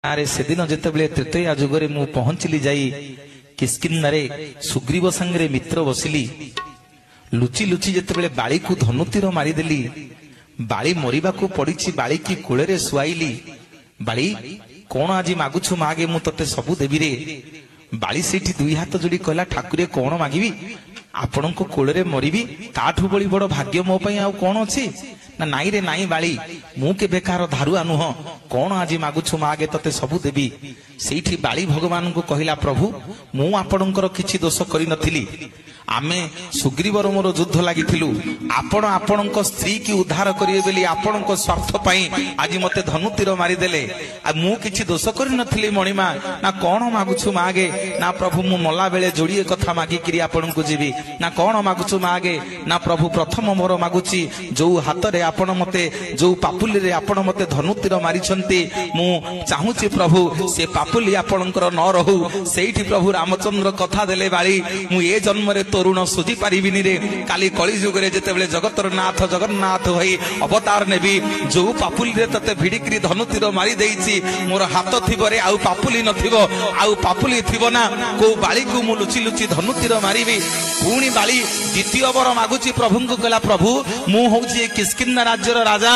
आरे सेदिन जेतेबेले तृतीया जुगरे मु पहुंचली जाई किष्किन्धारे सुग्रीव संगरे मित्र बसिली लुचि लुचि जेतेबेले बाली को धनुतीर मारिदेली बाली मरिबाकू पड़िछि बाली की कोଳରେ सुआइली बाली कोन आज मागुछु मागे मु तते सबु देबी रे बाली सेठी दुई हाथ जोड़ी कहला ठाकुरे कोन मागिबी आपणको कोଳରେ मरिबी ताठू बड़ी बड़ भाग्य मो पई आ कोन अछि ना नाई रे नाई बाली मु के बेकार धारुआ नुह कोन आज मागुछु मागे तते सबु देबी सेठी बाली भगवान को कहिला प्रभु मु आपणकर किछि दोष करि नथिली आमे सुग्रीवर मोर युद्ध लागिथिलु आपण आपणक स्त्री की उद्धार करिवे बेली आपणक स्वार्थ पई आज मते धनुतीर मारी देले आ मु किछि दोष करि नथिली मणिमा ना कोन मागुछु मागे ना प्रभु मु मला बेले जोड़िए कथा मागी किरी आपणको जीवी ना कोन मागुछु मागे ना प्रभु प्रथम मोर मागुची जो हाथ रे आपण मते जो पापुली रे आपण मते धनुतीर मारिछंती मु चाहूची प्रभु से पापुली आपणकर न रहू सेठी प्रभु रामचंद्र कथा देले बाली मु ए जन्म रे तरुण सुझी पारिबिनी रे काली कली जुग रे जेतेबेले जगतर नाथ जगन्नाथ होई अवतार नेबी जो पापुली रे तते भिडिकरी धनुतीर मारी देइछि मोर हाथ थिबो रे आउ पापुली नथिबो आउ पापुली थिबो ना को बाली को मु लुचि लुचि धनुतीर मारिबी पुणी बाली द्वितीय बर मागुची प्रभु को कहला प्रभु मु होउछि किष्किन्धा राज्यर राजा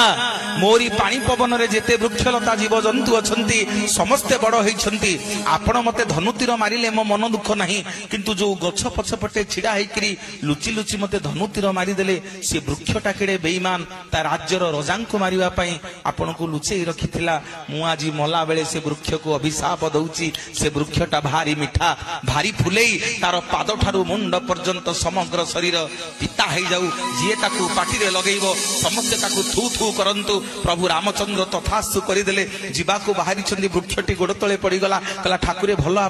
मोरी पानी पवन रे जेते वृक्षलता जीव जंतु अछंती समस्ते बड़ होइछंती आपण मते धनुतीर मारिले मो मन दुख नाही किंतु जो गछ पछपटे छिडा हेकरी लुचि लुचि मते धनुतीर मारी देले से वृक्षटा केडे बेईमान ता राज्यर रजांको मारिबा पई आपनको लुचेई रखिथिला मु आजी मला बेले से वृक्ष को अभिशाप दउची से वृक्षटा भारी मिठा भारी फुलेई तार पाद ठारू मुंड पर्यंत समग्र शरीर पिता हे जाऊ जे ताकू पाटी रे लगेइबो समस्त ताकू थू थू करंतु प्रभु रामचंद्र तथास्तु करिदेले जीवाकू बाहरी छंदी वृक्षटी गोड़ तळे पड़ी गला कला ठाकुरे भलो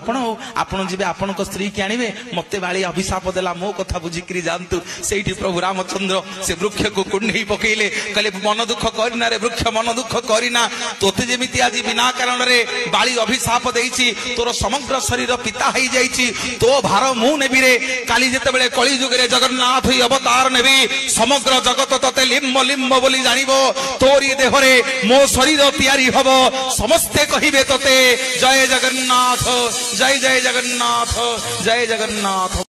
आपण जिबे आपनको स्त्री के आनिबे मते बाली अभिशाप देला मो कथा बुझिकरी जानतु सेठी प्रभु रामचंद्र से वृक्ष को कुंडई पकेइले कहले मन दुख करिना रे वृक्ष मन दुख करिना तोते जेमिति आज बिना कारण रे बाली अभिशाप देइछि तोर समग्र शरीर पिता हेई जाइछि तो भार मु नेबी रे काली जेते बेले कली जुग रे जगन्नाथ ही अवतार नेबी समग्र जगत तते लिम्ब लिम्ब बोली जानिबो तोरी देह रे मो शरीर तयारी हबो समस्ते कहिबे तते जय जगन्नाथ जय जय जगन्नाथ जय जगन्नाथ।